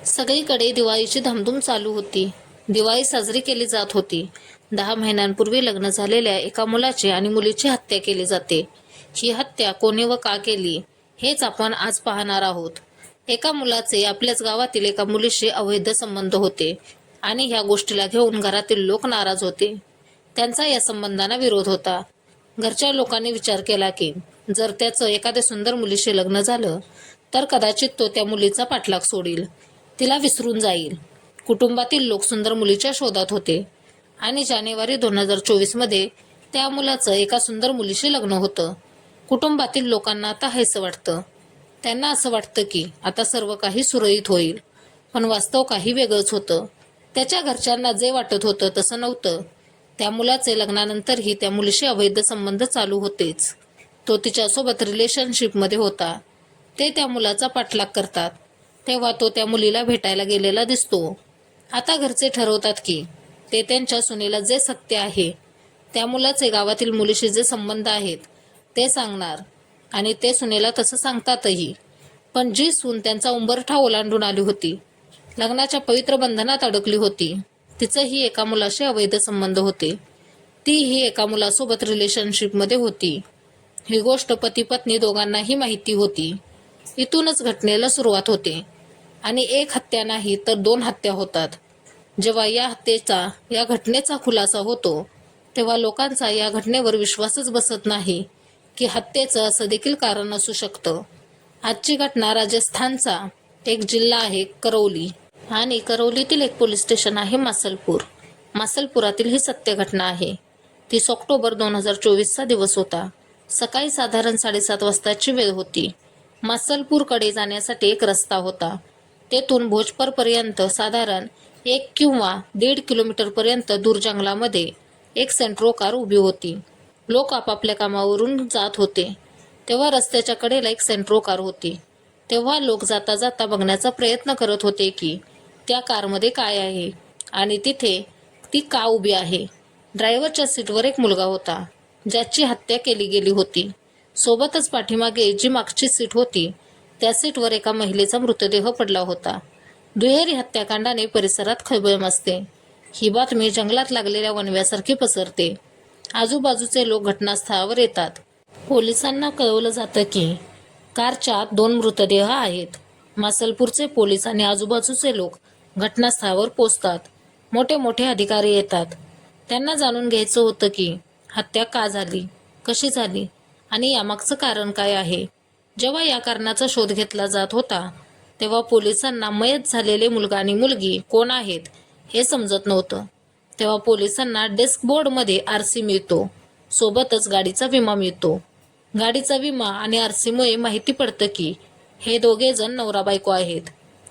सगळीकडे दिवाळीची धामधूम चालू होती. दिवाळी साजरी केली जात होती. 10 महिन्यांपूर्वी लग्न झालेल्या एका मुलाची आणि मुलीची हत्या केली जाते. ही हत्या कोणी व का केली हेच आपण आज पाहणार आहोत. एका मुलाचे आपल्याच गावातील एका मुलीशी अवैध संबंध होते आणि ह्या गोष्टीला घेऊन घरातील लोक नाराज होते. त्यांचा या संबंधांना विरोध होता. घरच्या लोकांनी विचार केला की जर त्याचं एखाद्या सुंदर मुलीशी लग्न झालं तर कदाचित तो त्या मुलीचा पाठलाग सोडील, तिला विसरून जाईल. कुटुंबातील लोक सुंदर मुलीच्या शोधात होते आणि जानेवारी 2024 मध्ये त्या मुलाचं एका सुंदर मुलीशी लग्न होतं. कुटुंबातील लोकांना आता हायसं वाटतं. त्यांना असं वाटतं की आता सर्व काही सुरळीत होईल, पण वास्तव काही वेगळंच होतं. त्याच्या घरच्यांना जे वाटत होतं तसं नव्हतं. त्या मुलाचे लग्नानंतरही त्या मुलीशी अवैध संबंध चालू होतेच. तो तिच्यासोबत रिलेशनशिपमध्ये होता. ते त्या मुलाचा पाठलाग करतात तेव्हा तो त्या मुलीला भेटायला गेलेला दिसतो. आता घरचे ठरवतात की ते त्यांच्या सुनेला जे सत्य आहे, त्या मुलाचे गावातील मुलीशी जे संबंध आहेत ते सांगणार आणि ते सुनेला तसं सांगतातही. पण जी सून त्यांचा उंबरठा ओलांडून आली होती, लग्नाच्या पवित्र बंधनात अडकली होती, तिचंही एका मुलाशी अवैध संबंध होते. तीही एका मुलासोबत रिलेशनशिपमध्ये होती. ही गोष्ट पती पत्नी दोघांनाही माहिती होती. इथूनच घटनेला सुरुवात होते आणि एक हत्या नाही तर 2 हत्या होतात. जेव्हा या घटनेचा खुलासा होतो तेव्हा लोकांचा या घटनेवर विश्वासच बसत नाही की हत्येचं असं देखील कारण असू शकतं. आजची घटना राजस्थानचा एक जिल्हा आहे करौली आणि करौलीतील एक पोलीस स्टेशन आहे मासलपूर. मासलपुरातील ही सत्य घटना आहे. 30 ऑक्टोबर 2024चा दिवस होता. सकाळी साधारण 7:30 वाजताची वेळ होती. मासलपूरकडे जाण्यासाठी एक रस्ता होता. तेथून भोजपरपर्यंत साधारण 1 किंवा 1.5 किलोमीटरपर्यंत दूर जंगलामध्ये एक सेंट्रो कार उभी होती. लोक आपापल्या कामावरून जात होते. तेव्हा रस्त्याच्या कडेला एक सेंट्रो कार होती. तेव्हा लोक जाता जाता बघण्याचा प्रयत्न करत होते की त्या कारमध्ये काय आहे आणि तिथे ती का उभी आहे. ड्रायव्हरच्या सीटवर एक मुलगा होता ज्याची हत्या केली गेली होती. सोबतच पाठीमागे जी मागची सीट होती त्या सीटवर एका महिलेचा मृतदेह पडला होता. दुहेरी हत्याकांडाने परिसरात खळबळ माजते. ही बातमी जंगलात लागलेल्या वणव्यासारखी पसरते. आजूबाजूचे लोक घटनास्थळावर येतात. पोलिसांना कळवलं जातं की कारच्या आत 2 मृतदेह आहेत. मासलपूरचे पोलीस आणि आजूबाजूचे लोक घटनास्थळावर पोहोचतात. मोठे मोठे अधिकारी येतात. त्यांना जाणून घ्यायचं होतं की हत्या का झाली, कशी झाली आणि यामागचं कारण काय आहे. जेव्हा या कारणाचा शोध घेतला जात होता तेव्हा पोलिसांना मयत झालेले मुलगा आणि मुलगी कोण आहेत हे समजत नव्हतं. तेव्हा पोलिसांना डेस्कबोर्डमध्ये आरसी मिळतो. सोबतच गाडीचा विमा मिळतो. गाडीचा विमा आणि आरसीमुळे माहिती पडतं की हे दोघे जण नवरा बायको आहेत.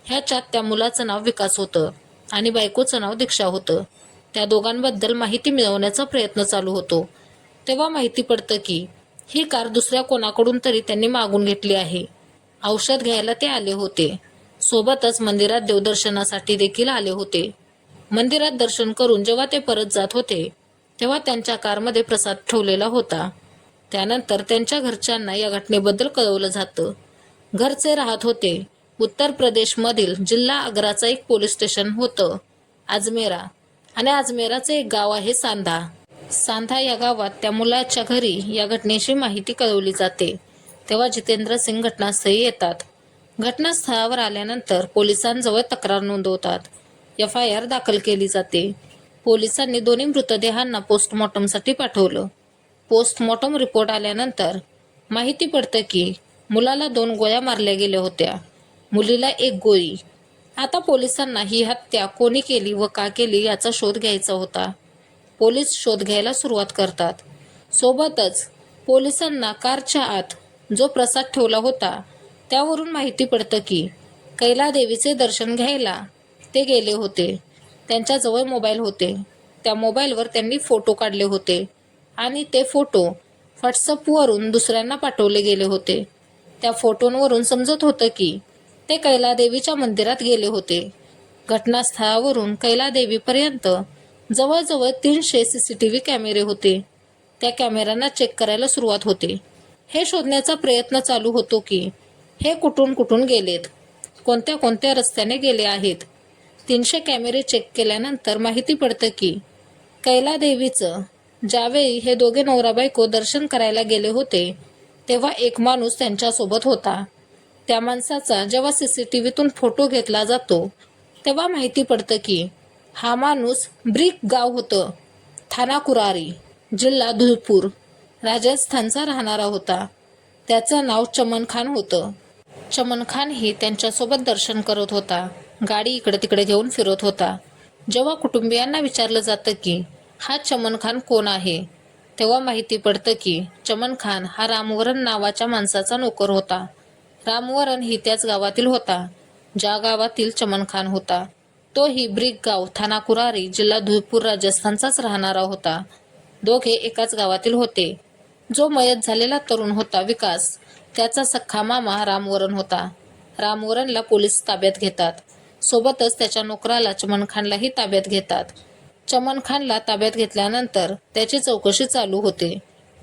ह्याच्यात त्या मुलाचं नाव विकास होतं आणि बायकोचं नाव दीक्षा होतं. त्या दोघांबद्दल माहिती मिळवण्याचा प्रयत्न चालू होतो. तेव्हा माहिती पडतं की ही कार दुसऱ्या कोणाकडून तरी त्यांनी मागून घेतली आहे. औषध घ्यायला ते आले होते. सोबतच मंदिरात देवदर्शनासाठी देखील आले होते. मंदिरात दर्शन करून जेव्हा ते परत जात होते तेव्हा त्यांच्या कारमध्ये प्रसाद ठेवलेला होता. त्यानंतर त्यांच्या घरच्यांना या घटनेबद्दल कळवलं जातं. घरचे राहत होते उत्तर प्रदेशमधील जिल्हा आग्राचं एक पोलीस स्टेशन होतं अजमेरा आणि अजमेराचे एक गाव आहे सांधा. सांधा या गावात त्या मुलाच्या घरी या घटनेची माहिती कळवली जाते. तेव्हा जितेंद्र सिंग घटनास्थळी येतात. घटनास्थळावर आल्यानंतर पोलिसांजवळ तक्रार नोंदवतात. FIR दाखल केली जाते. पोलिसांनी दोन्ही मृतदेहांना पोस्टमॉर्टमसाठी पाठवलं. पोस्टमॉर्टम रिपोर्ट आल्यानंतर माहिती पडतं की मुलाला 2 गोळ्या मारल्या गेल्या होत्या, मुलीला 1 गोळी. आता पोलिसांना ही हत्या कोणी केली व का केली याचा शोध घ्यायचा होता. पोलीस शोध घ्यायला सुरुवात करतात. सोबतच पोलिसांना कारच्या आत जो प्रसाद ठेवला होता त्यावरून माहिती पडतं की कैलादेवीचे दर्शन घ्यायला ते गेले होते. त्यांच्याजवळ मोबाईल होते. त्या मोबाईलवर त्यांनी फोटो काढले होते आणि ते फोटो व्हॉट्सअपवरून दुसऱ्यांना पाठवले गेले होते. त्या फोटोंवरून समजत होतं की ते कैलादेवीच्या मंदिरात गेले होते. घटनास्थळावरून कैलादेवीपर्यंत जवळजवळ 300 CCTV कॅमेरे होते. त्या कॅमेऱ्यांना चेक करायला सुरुवात होते. हे शोधण्याचा प्रयत्न चालू होतो की हे कुठून कुठून गेलेत. कोणत्या कोणत्या रस्त्याने गेले आहेत. 300 कॅमेरे चेक केल्यानंतर माहिती पडतं की कैलादेवीचं ज्यावेळी हे दोघे नवरा बायको दर्शन करायला गेले होते तेव्हा एक माणूस त्यांच्यासोबत होता. त्या माणसाचा जेव्हा CCTVतून फोटो घेतला जातो तेव्हा माहिती पडतं की हा माणूस ब्रिक गाव होतं, थाना कुरारी, जिल्हा धुळपूर, राजस्थानचा राहणारा होता. त्याचं नाव चमन खान होतं. चमन खान ही त्यांच्यासोबत दर्शन करत होता. गाडी इकडे तिकडे घेऊन फिरत होता. जेव्हा कुटुंबियांना विचारलं जातं की हा चमन खान कोण आहे तेव्हा माहिती पडतं की चमन खान हा रामवरण नावाच्या माणसाचा नोकर होता. रामवरण ही त्याच गावातील होता ज्या गावातील चमन खान होता. तोही ब्रिक गाव, थाना कुरारी, जिल्हा धुळपूर, राजस्थानचाच राहणारा होता. दोघे एकाच गावातील होते. जो मयत झालेला तरुण होता विकास, त्याचा सख्खा मामा रामवरण होता. रामवरणला पोलीस ताब्यात घेतात. सोबतच त्याच्या नोकराला चमन खानलाही ताब्यात घेतात. चमन खानला ताब्यात घेतल्यानंतर त्याची चौकशी चालू होते.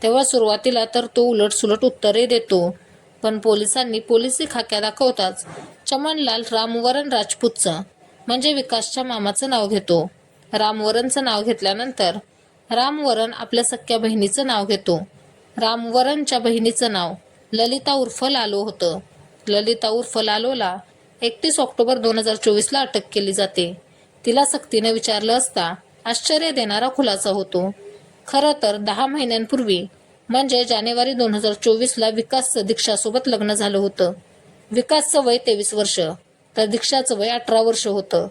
तेव्हा सुरुवातीला तर तो उलटसुलट उत्तरे देतो, पण पोलिसांनी पोलिसी खाक्या दाखवताच चमनलाल रामवरण राजपूतचं म्हणजे विकासच्या मामाचं नाव घेतो. रामवरणचं नाव घेतल्यानंतर रामवरण आपल्या सख्या बहिणीचं नाव घेतो. रामवरणच्या बहिणीचं नाव ललिता उर्फ लालो होतं. ललिता उर्फ लालोला 31 ऑक्टोबर 2024ला अटक केली जाते. तिला सक्तीने विचारलं असता आश्चर्य देणारा खुलासा होतो. खरं तर 10 महिन्यांपूर्वी म्हणजे जानेवारी 2024ला विकासचं दीक्षासोबत लग्न झालं होतं. विकासचं वय 23 वर्ष तर दीक्षाचं वय 18 वर्ष होतं.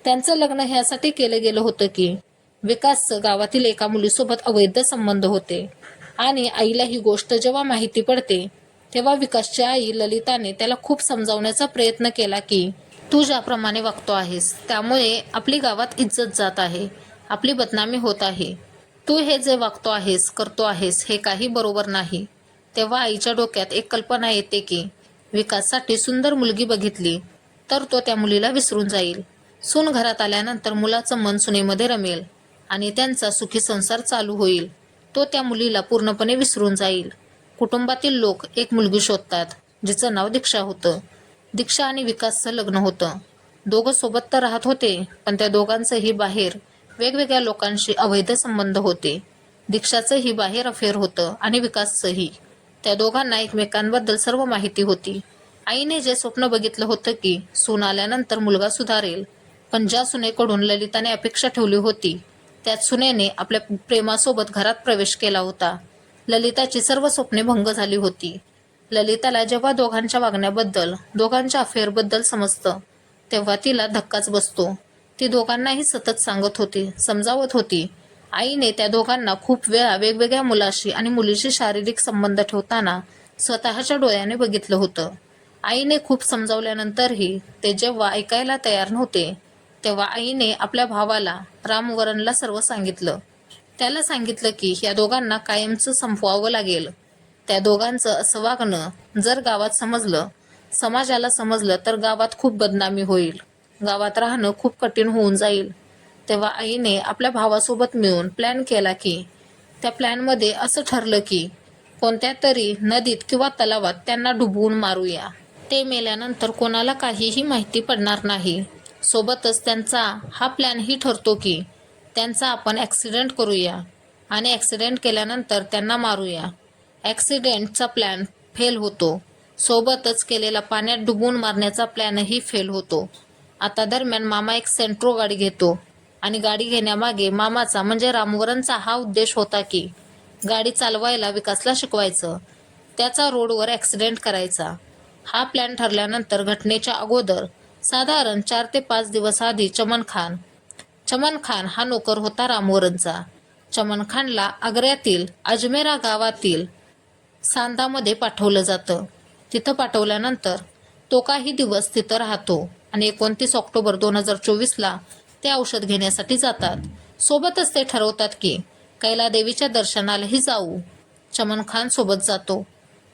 त्यांचं लग्न ह्यासाठी केलं गेलं होतं की विकासचं गावातील एका मुलीसोबत अवैध संबंध होते आणि आईला ही गोष्ट जेव्हा माहिती पडते तेव्हा विकासची आई ललिताने त्याला खूप समजावण्याचा प्रयत्न केला की तू ज्याप्रमाणे वागतो आहेस त्यामुळे आपली गावात इज्जत जात आहे, आपली बदनामी होत आहे. तू हे जे वागतो आहेस, करतो आहेस हे काही बरोबर नाही. तेव्हा आईच्या डोक्यात एक कल्पना येते की विकाससाठी सुंदर मुलगी बघितली तर तो त्या मुलीला विसरून जाईल. सून घरात आल्यानंतर मुलाचं मन सुनेमध्ये रमेल आणि त्यांचा सुखी संसार चालू होईल. तो त्या मुलीला पूर्णपणे विसरून जाईल. कुटुंबातील लोक एक मुलगी शोधतात जिचं नाव दीक्षा होतं. दीक्षा आणि विकासचं लग्न होतं. दोघं सोबत तर राहत होते पण त्या दोघांचंही बाहेर वेगवेगळ्या लोकांशी अवैध संबंध होते. दीक्षाचंही बाहेर अफेअर होतं आणि विकासचंही. त्या दोघांना एकमेकांबद्दल सर्व माहिती होती. आईने जे स्वप्न बघितलं होतं की सून आल्यानंतर मुलगा सुधारेल, पण ज्या सुनेकडून ललिताने अपेक्षा ठेवली होती त्याच सुनेने आपल्या प्रेमासोबत घरात प्रवेश केला होता. ललिताची सर्व स्वप्ने भंग झाली होती. ललिताला जेव्हा दोघांच्या वागण्याबद्दल, दोघांच्या अफेअरबद्दल समजतं तेव्हा तिला धक्काच बसतो. ती दोघांनाही सतत सांगत होती, समजावत होती. आईने त्या दोघांना खूप वेळा वेगवेगळ्या मुलाशी आणि मुलीशी शारीरिक संबंध ठेवताना स्वतःच्या डोळ्याने बघितलं होतं. आईने खूप समजावल्यानंतरही ते जेव्हा ऐकायला तयार नव्हते तेव्हा आईने आपल्या भावाला रामवरणला सर्व सांगितलं. त्याला सांगितलं की या दोघांना कायमचं संपवावं लागेल. त्या दोघांचं असं वागणं जर गावात समजलं, समाजाला समजलं तर गावात खूप बदनामी होईल, गावात राहणं खूप कठीण होऊन जाईल. तेव्हा आईने आपल्या भावासोबत मिळून प्लॅन केला की त्या प्लॅनमध्ये असं ठरलं की कोणत्या तरी नदीत किंवा तलावात त्यांना डुबवून मारूया. ते मेल्यानंतर कोणाला काहीही माहिती पडणार नाही. सोबतच त्यांचा हा प्लॅनही ठरतो की त्यांचा आपण ॲक्सिडेंट करूया आणि ॲक्सिडेंट केल्यानंतर त्यांना मारूया. ॲक्सिडेंटचा प्लॅन फेल होतो. सोबतच केलेला पाण्यात डुबवून मारण्याचा प्लॅनही फेल होतो. आता दरम्यान मामा एक सेंट्रो गाडी घेतो आणि गाडी घेण्यामागे मामाचा म्हणजे रामवरणचा हा उद्देश होता की गाडी चालवायला विकासला शिकवायचं, त्याचा रोडवर ॲक्सिडेंट करायचा. हा प्लॅन ठरल्यानंतर घटनेच्या अगोदर साधारण 4 ते 5 दिवस आधी चमन खान हा नोकर होता रामवरणचा. चमन खानला आग्र्यातील अजमेरा गावातील सांदामध्ये पाठवलं जातं. तिथं पाठवल्यानंतर तो काही दिवस तिथं राहतो आणि 29 ऑक्टोबर 2024ला ते औषध घेण्यासाठी जातात. सोबतच ते ठरवतात की कैलादेवीच्या दर्शनालाही जाऊ. चमन खान सोबत जातो.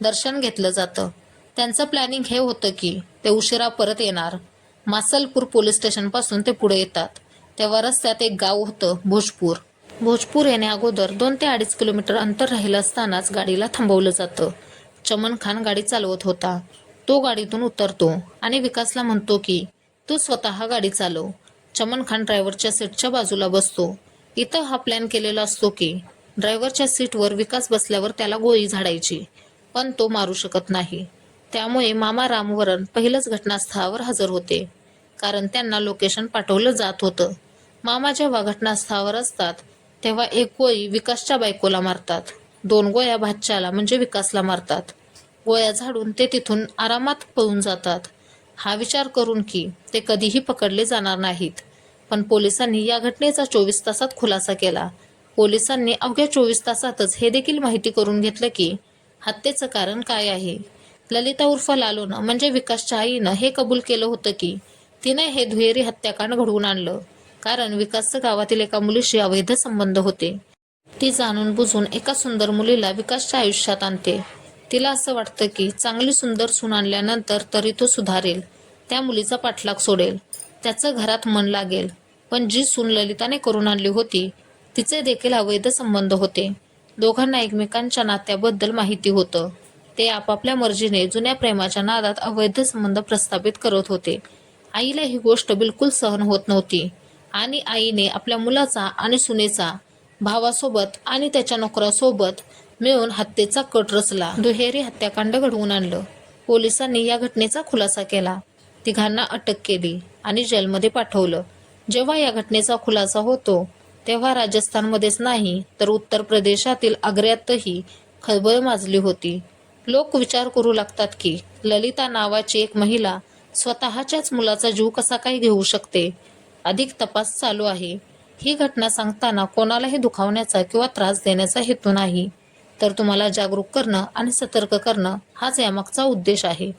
दर्शन घेतलं जातं. त्यांचं प्लॅनिंग हे होतं की ते उशिरा परत येणार. मासलपूर पोलीस स्टेशनपासून ते पुढे येतात तेव्हा रस्त्यात एक गाव होतं भोजपूर. भोजपूर येण्या अगोदर 2 ते 2.5 किलोमीटर अंतर राहिलं असतानाच गाडीला थांबवलं जातं. चमन खान गाडी चालवत होता. तो गाडीतून उतरतो आणि विकासला म्हणतो की तू स्वतः गाडी चालव. चमन खान ड्रायव्हरच्या सीटच्या बाजूला बसतो. इथं हा प्लॅन केलेला असतो की ड्रायव्हरच्या सीटवर विकास बसल्यावर त्याला गोळी झाडायची, पण तो मारू शकत नाही. त्यामुळे मामा रामवरण पहिलंच घटनास्थळावर हजर होते, कारण त्यांना लोकेशन पाठवलं जात होतं. मामा जेव्हा घटनास्थळावर असतात तेव्हा एक गोळी विकासच्या बायकोला मारतात. 2 गोळ्या भाच्याला म्हणजे विकासला मारतात. गोळ्या झाडून ते तिथून आरामात पळून जातात. हा विचार करून की ते कधीही पकडले जाणार नाहीत. पण पोलिसांनी या घटनेचा 24 तासात खुलासा केला. पोलिसांनी अवघ्या 24 तासातच हे देखील माहिती करून घेतलं की हत्येचं कारण काय आहे. ललिता उर्फ लालूनं म्हणजे विकासच्या आईनं हे कबूल केलं होतं की तिने हे दुहेरी हत्याकांड घडवून आणलं, कारण विकासचं गावातील एका मुलीशी अवैध संबंध होते. ती जाणून बुजून एका सुंदर मुलीला विकासच्या आयुष्यात आणते. तिला असं वाटतं की चांगली सुंदर सून आणल्यानंतर तरी तो सुधारेल, त्या मुलीचा पाठलाग सोडेल, त्याचं घरात मन लागेल. पण जी सून ललिताने करून आणली होती तिचे देखील अवैध संबंध होते. दोघांना एकमेकांच्या नात्याबद्दल माहिती होतं. ते आपापल्या मर्जीने जुन्या प्रेमाच्या नादात अवैध संबंध प्रस्थापित करत होते. आईला ही गोष्ट बिलकुल सहन होत नव्हती आणि आईने आपल्या मुलाचा आणि सुनेचा भावासोबत आणि त्याच्या नोकरासोबत मिळून हत्येचा कट रचला. दुहेरी हत्याकांड घडवून आणलं. पोलिसांनी या घटनेचा खुलासा केला. तिघांना अटक केली आणि जेलमध्ये पाठवलं. जेव्हा या घटनेचा खुलासा होतो तेव्हा राजस्थानमध्येच नाही तर उत्तर प्रदेशातील आग्र्यातही खळबळ माजली होती. लोक विचार करू लागतात की ललिता नावाची एक महिला स्वतःच्याच मुलाचा जीव कसा काय घेऊ शकते. अधिक तपास चालू आहे. ही घटना सांगताना कोणालाही दुखावण्याचा किंवा त्रास देण्याचा हेतू नाही, तर तुम्हाला जागरूक करणं आणि सतर्क करणं हाच यामागचा उद्देश आहे.